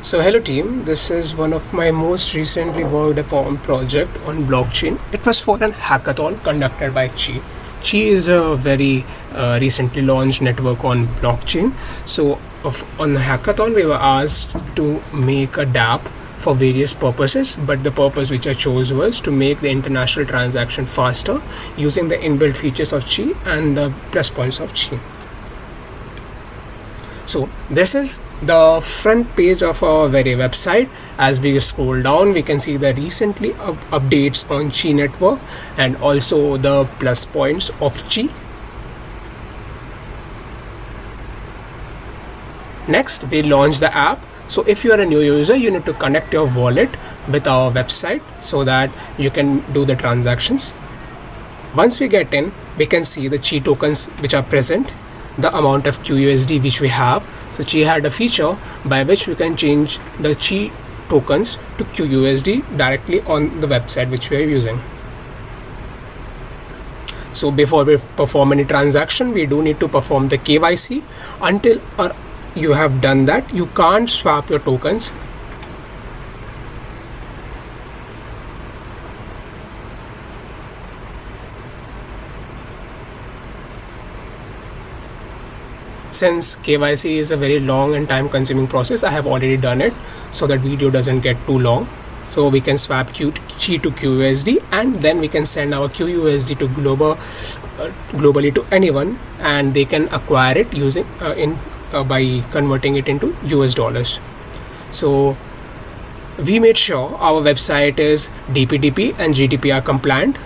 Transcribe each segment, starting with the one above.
So hello team, this is one of my most recently worked upon project on blockchain. It was for an hackathon conducted by Chi. Chi is a very recently launched network on blockchain. So on the hackathon we were asked to make a dApp for various purposes, but the purpose which I chose was to make the international transaction faster using the inbuilt features of Chi and the plus points of Chi. So this is the front page of our very website. As we scroll down, we can see the recently updates on Chi network and also the plus points of Chi. Next, we launch the app. So if you are a new user, you need to connect your wallet with our website so that you can do the transactions. Once we get in, we can see the Chi tokens which are present, the amount of QUSD which we have. So Chi had a feature by which we can change the Chi tokens to QUSD directly on the website which we are using. So before we perform any transaction, we do need to perform the KYC. Until you have done that, you can't swap your tokens. Since KYC is a very long and time consuming process, I have already done it so that video doesn't get too long. So we can swap Chi to QUSD and then we can send our QUSD to globally to anyone, and they can acquire it using by converting it into US dollars. So we made sure our website is DPDP and GDPR compliant,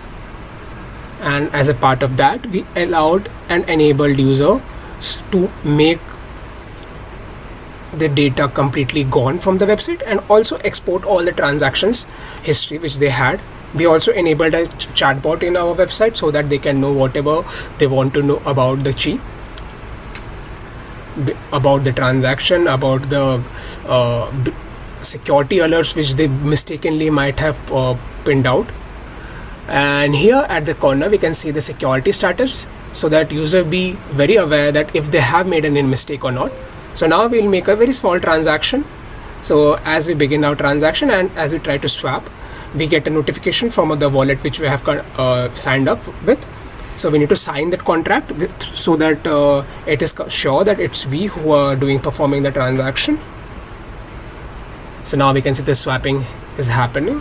and as a part of that, we allowed and enabled user to make the data completely gone from the website and also export all the transactions history which they had. We also enabled a chatbot in our website so that they can know whatever they want to know about the Chi, about the transaction, about the security alerts which they mistakenly might have pinned out. And here at the corner we can see the security status, so that user be very aware that if they have made any mistake or not. So now we'll make a very small transaction. So as we begin our transaction and as we try to swap, we get a notification from the wallet which we have signed up with. So we need to sign that contract so that it is sure that it's we who are performing the transaction. So now we can see the swapping is happening.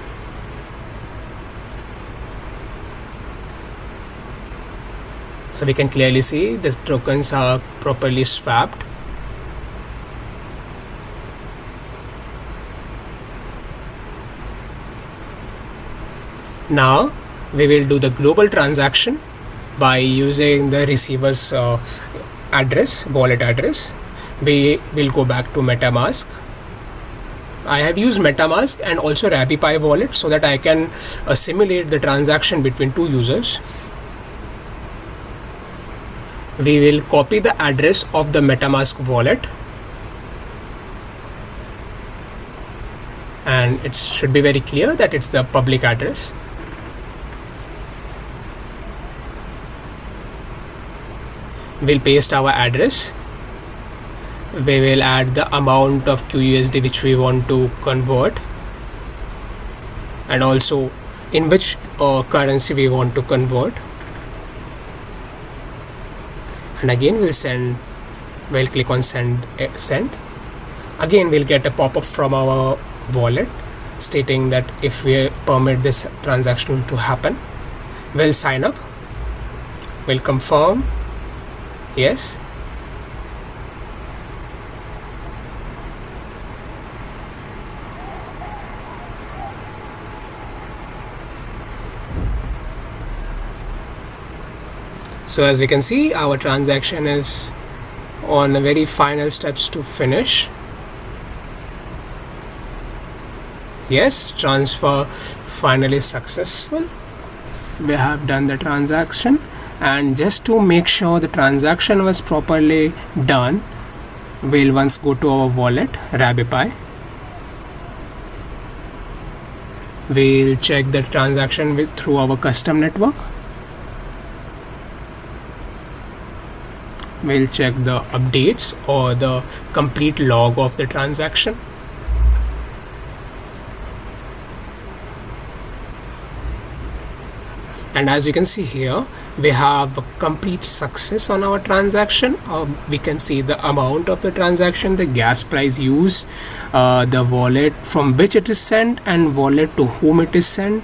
So we can clearly see the tokens are properly swapped. Now we will do the global transaction by using the receiver's wallet address. We will go back to MetaMask. I have used MetaMask and also RabbitPi wallet so that I can simulate the transaction between two users. We will copy the address of the MetaMask wallet, and it should be very clear that it's the public address. We'll paste our address. We will add the amount of QUSD which we want to convert, and also in which currency we want to convert. And again we'll click on send. Again we'll get a pop-up from our wallet stating that if we permit this transaction to happen, we'll sign up, we'll confirm yes. So as we can see, our transaction is on the very final steps to finish. Yes, transfer finally successful. We have done the transaction, and just to make sure the transaction was properly done, we'll once go to our wallet, RabbitPi. We'll check the transaction through our custom network. We'll check the updates or the complete log of the transaction. And as you can see here, we have a complete success on our transaction. We can see the amount of the transaction, the gas price used, the wallet from which it is sent, and wallet to whom it is sent.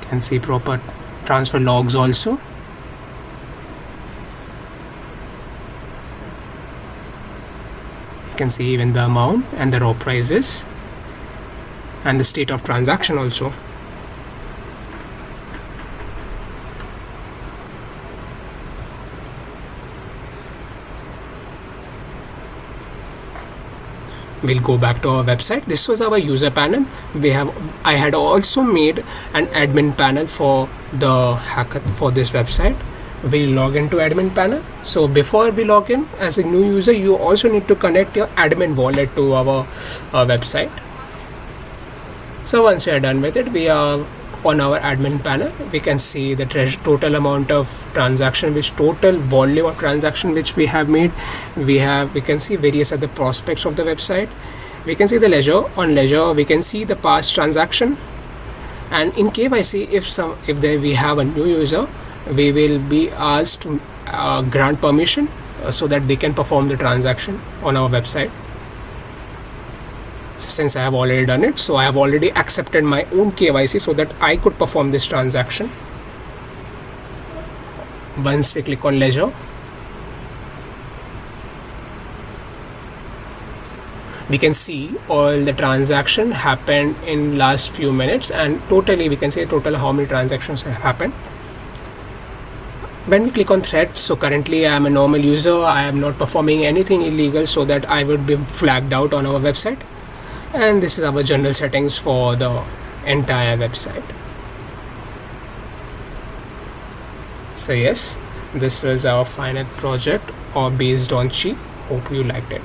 You can see proper transfer logs also. You can see even the amount and the raw prices and the state of transaction also. We'll go back to our website. This was our user panel. I had also made an admin panel for the hacker for this website. We'll log into admin panel. So before we log in as a new user, you also need to connect your admin wallet to our website. So once we are done with it, we are on our admin panel. We can see the total amount of transaction, which total volume of transaction which we have made. We can see various other prospects of the website. We can see the ledger. On ledger, we can see the past transaction. And in KYC, if we have a new user, we will be asked to grant permission so that they can perform the transaction on our website. Since I have already done it, so I have already accepted my own KYC so that I could perform this transaction. Once we click on ledger, we can see all the transaction happened in last few minutes, and totally we can say total how many transactions have happened. When we click on threats, so currently I am a normal user, I am not performing anything illegal, so that I would be flagged out on our website. And this is our general settings for the entire website. So yes, this was our final project based on Qi. Hope you liked it.